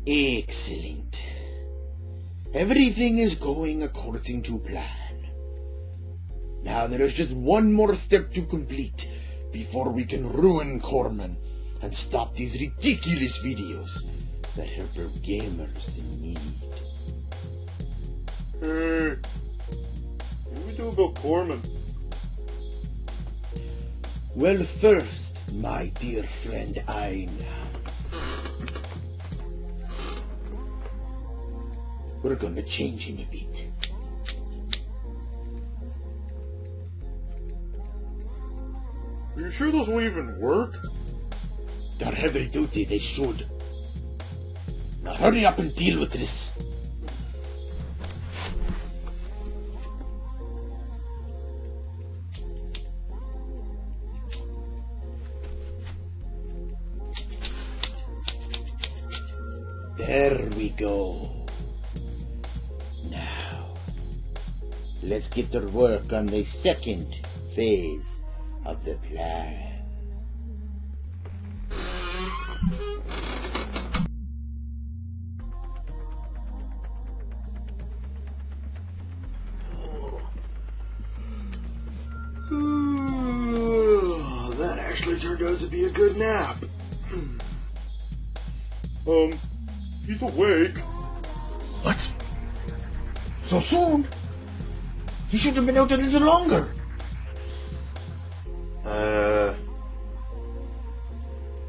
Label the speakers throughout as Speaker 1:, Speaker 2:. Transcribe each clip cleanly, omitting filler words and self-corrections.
Speaker 1: Excellent. Everything is going according to plan. Now there is just one more step to complete before we can ruin Corman and stop these ridiculous videos that help our gamers in need.
Speaker 2: Hey, what do we do about Corman?
Speaker 1: Well, first, my dear friend Aina, we're gonna change him a bit.
Speaker 2: Are you sure those will even work?
Speaker 1: They're heavy duty, they should. Now hurry up and deal with this. There we go. Now, let's get to work on the second phase of the plan.
Speaker 2: That actually turned out to be a good nap. He's awake.
Speaker 1: What? So soon? He should have been out a little longer.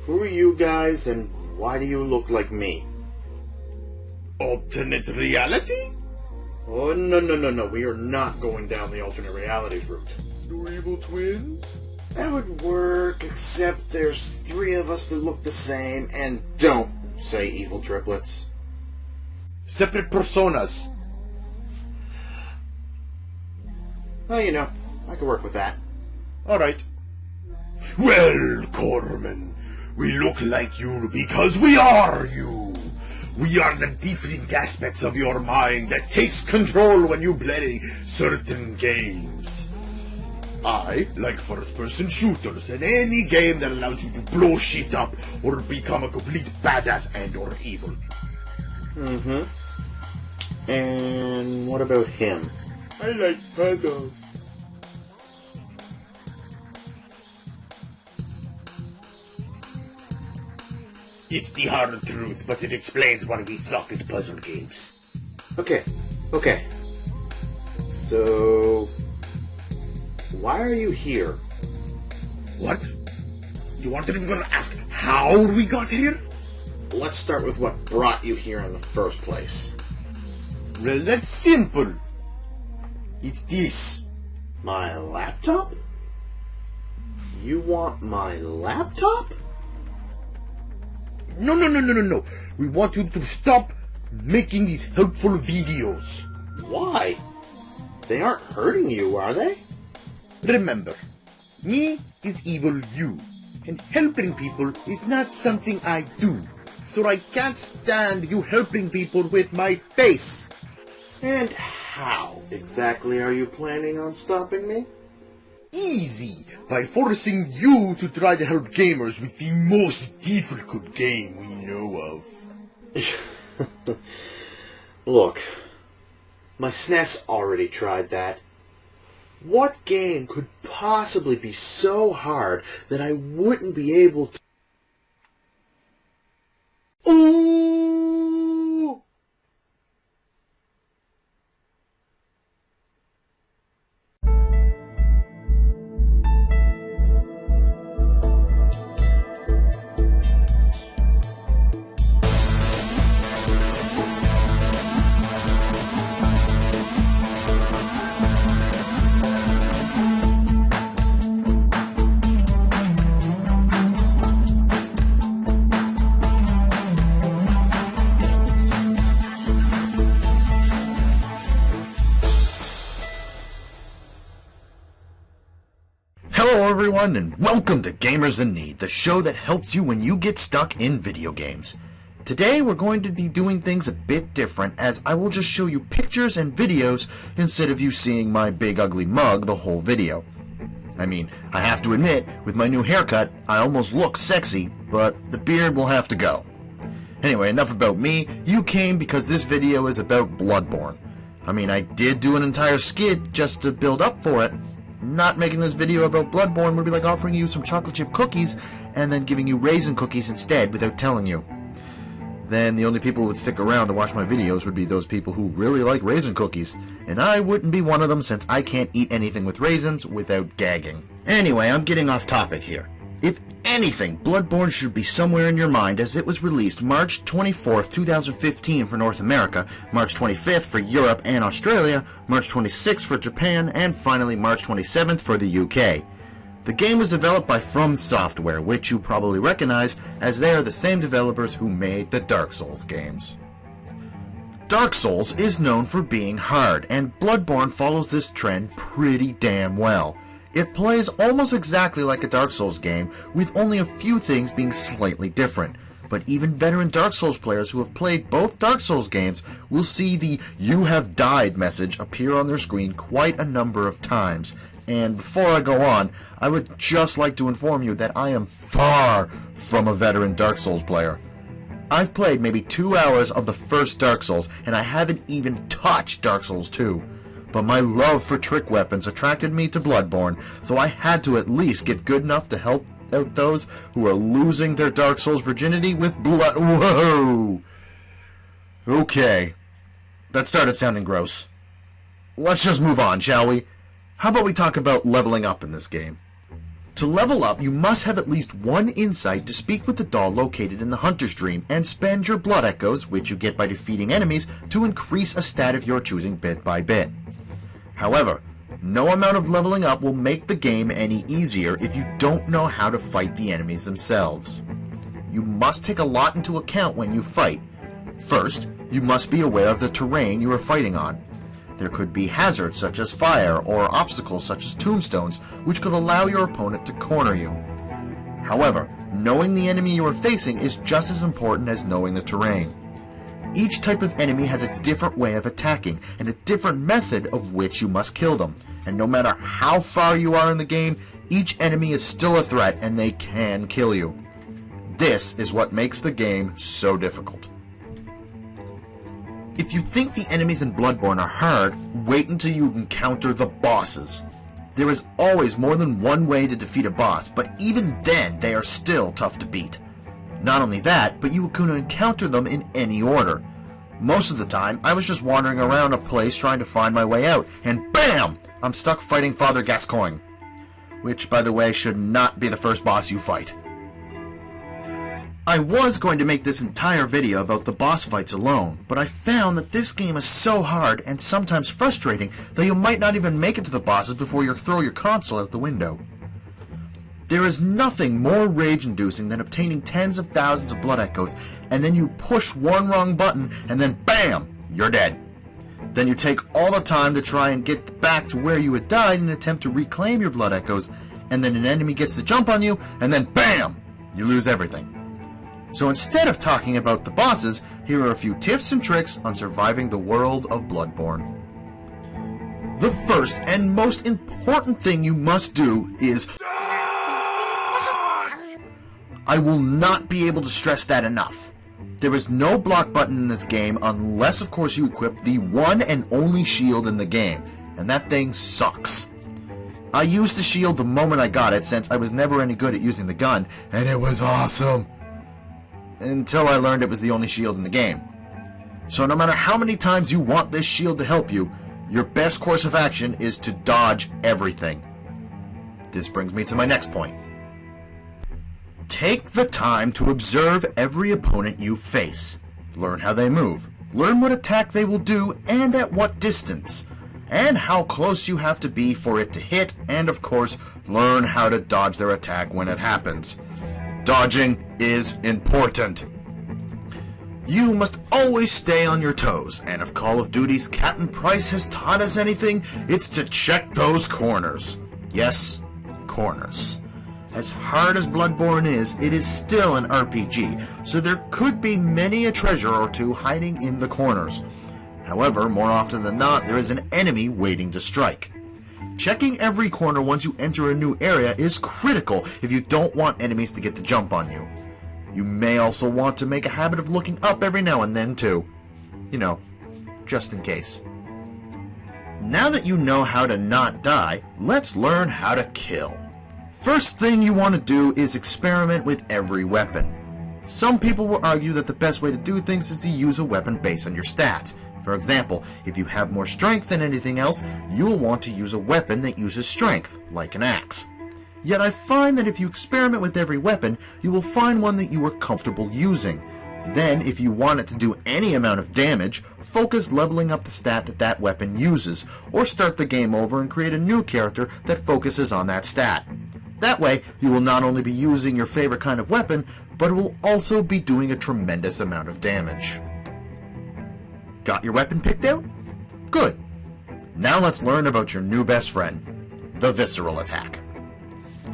Speaker 2: Who are you guys and why do you look like me?
Speaker 1: Alternate reality?
Speaker 2: Oh, no. We are not going down the alternate realities route. No evil twins? That would work, except there's 3 of us that look the same, and don't say evil triplets.
Speaker 1: Separate personas.
Speaker 2: Well, you know, I could work with that.
Speaker 1: Alright. Well, Corman, we look like you because we are you. We are the different aspects of your mind that takes control when you play certain games. I like first-person shooters and any game that allows you to blow shit up or become a complete badass and or evil.
Speaker 2: Mm-hmm. And what about him?
Speaker 1: I like puzzles. It's the hard truth, but it explains why we suck at puzzle games.
Speaker 2: Okay. So, why are you here?
Speaker 1: What? You aren't even gonna ask how we got here?
Speaker 2: Let's start with what brought you here in the first place.
Speaker 1: Well, that's simple. It's this.
Speaker 2: My laptop? You want my laptop?
Speaker 1: No. We want you to stop making these helpful videos.
Speaker 2: Why? They aren't hurting you, are they?
Speaker 1: Remember, me is evil you, and helping people is not something I do. So I can't stand you helping people with my face.
Speaker 2: And how exactly are you planning on stopping me?
Speaker 1: Easy, by forcing you to try to help gamers with the most difficult game we know of.
Speaker 2: Look, my SNES already tried that. What game could possibly be so hard that I wouldn't be able to... Ooh!
Speaker 3: Hello everyone and welcome to Gamers in Need, the show that helps you when you get stuck in video games. Today we're going to be doing things a bit different, as I will just show you pictures and videos instead of you seeing my big ugly mug the whole video. I mean, I have to admit, with my new haircut, I almost look sexy, but the beard will have to go. Anyway, enough about me. You came because this video is about Bloodborne. I mean, I did do an entire skit just to build up for it. Not making this video about Bloodborne would be like offering you some chocolate chip cookies and then giving you raisin cookies instead without telling you. Then the only people who would stick around to watch my videos would be those people who really like raisin cookies. And I wouldn't be one of them since I can't eat anything with raisins without gagging. Anyway, I'm getting off topic here. If anything, Bloodborne should be somewhere in your mind as it was released March 24th, 2015 for North America, March 25th for Europe and Australia, March 26th for Japan, and finally March 27th for the UK. The game was developed by From Software, which you probably recognize as they are the same developers who made the Dark Souls games. Dark Souls is known for being hard, and Bloodborne follows this trend pretty damn well. It plays almost exactly like a Dark Souls game, with only a few things being slightly different. But even veteran Dark Souls players who have played both Dark Souls games will see the "You have died" message appear on their screen quite a number of times. And before I go on, I would just like to inform you that I am far from a veteran Dark Souls player. I've played maybe 2 hours of the first Dark Souls, and I haven't even touched Dark Souls 2. But my love for trick weapons attracted me to Bloodborne, so I had to at least get good enough to help out those who are losing their Dark Souls virginity with blood. Whoa! Okay. That started sounding gross. Let's just move on, shall we? How about we talk about leveling up in this game? To level up, you must have at least one insight to speak with the doll located in the Hunter's Dream, and spend your blood echoes, which you get by defeating enemies, to increase a stat of your choosing bit by bit. However, no amount of leveling up will make the game any easier if you don't know how to fight the enemies themselves. You must take a lot into account when you fight. First, you must be aware of the terrain you are fighting on. There could be hazards such as fire, or obstacles such as tombstones, which could allow your opponent to corner you. However, knowing the enemy you are facing is just as important as knowing the terrain. Each type of enemy has a different way of attacking, and a different method of which you must kill them. And no matter how far you are in the game, each enemy is still a threat and they can kill you. This is what makes the game so difficult. If you think the enemies in Bloodborne are hard, wait until you encounter the bosses. There is always more than one way to defeat a boss, but even then they are still tough to beat. Not only that, but you can encounter them in any order. Most of the time, I was just wandering around a place trying to find my way out, and BAM! I'm stuck fighting Father Gascoigne. Which, by the way, should not be the first boss you fight. I was going to make this entire video about the boss fights alone, but I found that this game is so hard and sometimes frustrating that you might not even make it to the bosses before you throw your console out the window. There is nothing more rage-inducing than obtaining tens of thousands of blood echoes, and then you push one wrong button, and then BAM! You're dead. Then you take all the time to try and get back to where you had died in an attempt to reclaim your blood echoes, and then an enemy gets the jump on you, and then BAM! You lose everything. So instead of talking about the bosses, here are a few tips and tricks on surviving the world of Bloodborne. The first and most important thing you must do is... I will not be able to stress that enough. There is no block button in this game unless of course you equip the one and only shield in the game, and that thing sucks. I used the shield the moment I got it since I was never any good at using the gun, and it was awesome. Until I learned it was the only shield in the game. So no matter how many times you want this shield to help you, your best course of action is to dodge everything. This brings me to my next point. Take the time to observe every opponent you face. Learn how they move. Learn what attack they will do and at what distance. And how close you have to be for it to hit, and of course, learn how to dodge their attack when it happens. Dodging is important. You must always stay on your toes, and if Call of Duty's Captain Price has taught us anything, it's to check those corners. Yes, corners. As hard as Bloodborne is, it is still an RPG, so there could be many a treasure or two hiding in the corners. However, more often than not, there is an enemy waiting to strike. Checking every corner once you enter a new area is critical if you don't want enemies to get the jump on you. You may also want to make a habit of looking up every now and then too. You know, just in case. Now that you know how to not die, let's learn how to kill. First thing you want to do is experiment with every weapon. Some people will argue that the best way to do things is to use a weapon based on your stats. For example, if you have more strength than anything else, you'll want to use a weapon that uses strength, like an axe. Yet I find that if you experiment with every weapon, you will find one that you are comfortable using. Then, if you want it to do any amount of damage, focus leveling up the stat that that weapon uses, or start the game over and create a new character that focuses on that stat. That way, you will not only be using your favorite kind of weapon, but it will also be doing a tremendous amount of damage. Got your weapon picked out? Good. Now let's learn about your new best friend, the Visceral Attack.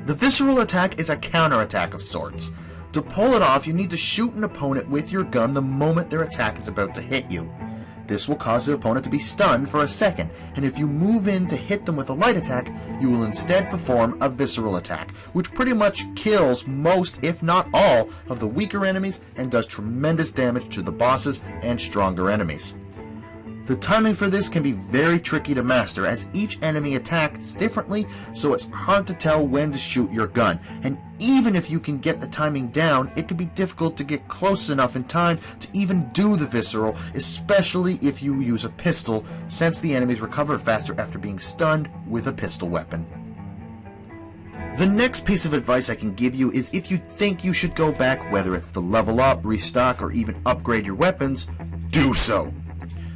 Speaker 3: The Visceral Attack is a counterattack of sorts. To pull it off, you need to shoot an opponent with your gun the moment their attack is about to hit you. This will cause the opponent to be stunned for a second, and if you move in to hit them with a light attack, you will instead perform a Visceral Attack, which pretty much kills most, if not all, of the weaker enemies and does tremendous damage to the bosses and stronger enemies. The timing for this can be very tricky to master, as each enemy attacks differently, so it's hard to tell when to shoot your gun, and even if you can get the timing down, it can be difficult to get close enough in time to even do the Visceral, especially if you use a pistol, since the enemies recover faster after being stunned with a pistol weapon. The next piece of advice I can give you is if you think you should go back, whether it's to level up, restock, or even upgrade your weapons, do so.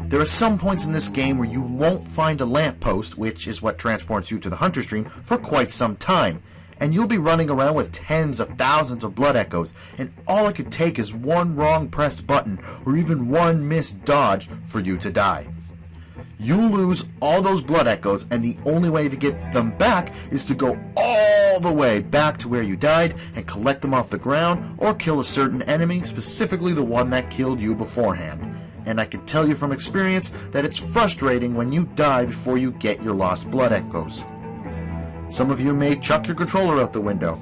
Speaker 3: There are some points in this game where you won't find a lamppost, which is what transports you to the Hunter Stream, for quite some time, and you'll be running around with tens of thousands of blood echoes, and all it could take is one wrong pressed button, or even one missed dodge, for you to die. You'll lose all those blood echoes, and the only way to get them back is to go all the way back to where you died and collect them off the ground, or kill a certain enemy, specifically the one that killed you beforehand. And I can tell you from experience that it's frustrating when you die before you get your lost blood echoes. Some of you may chuck your controller out the window,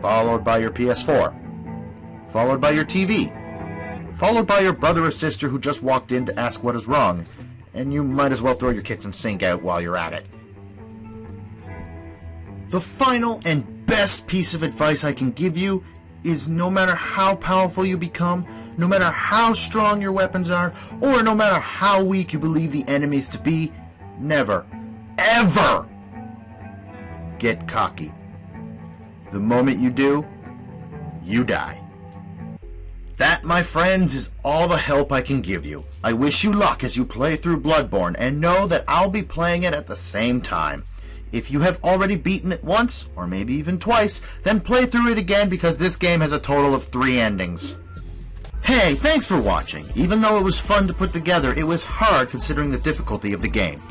Speaker 3: followed by your PS4, followed by your TV, followed by your brother or sister who just walked in to ask what is wrong, and you might as well throw your kitchen sink out while you're at it. The final and best piece of advice I can give you is no matter how powerful you become, no matter how strong your weapons are, or no matter how weak you believe the enemies to be, never, ever get cocky. The moment you do, you die. That, my friends, is all the help I can give you. I wish you luck as you play through Bloodborne, and know that I'll be playing it at the same time. If you have already beaten it once, or maybe even twice, then play through it again because this game has a total of 3 endings. Hey, thanks for watching. Even though it was fun to put together, it was hard considering the difficulty of the game.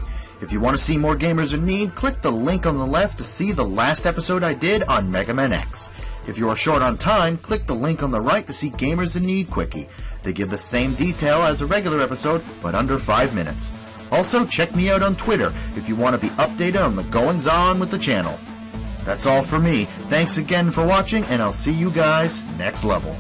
Speaker 3: If you want to see more Gamers in Need, click the link on the left to see the last episode I did on Mega Man X. If you are short on time, click the link on the right to see Gamers in Need Quickie. They give the same detail as a regular episode, but under 5 minutes. Also, check me out on Twitter if you want to be updated on the goings-on with the channel. That's all for me. Thanks again for watching, and I'll see you guys next level.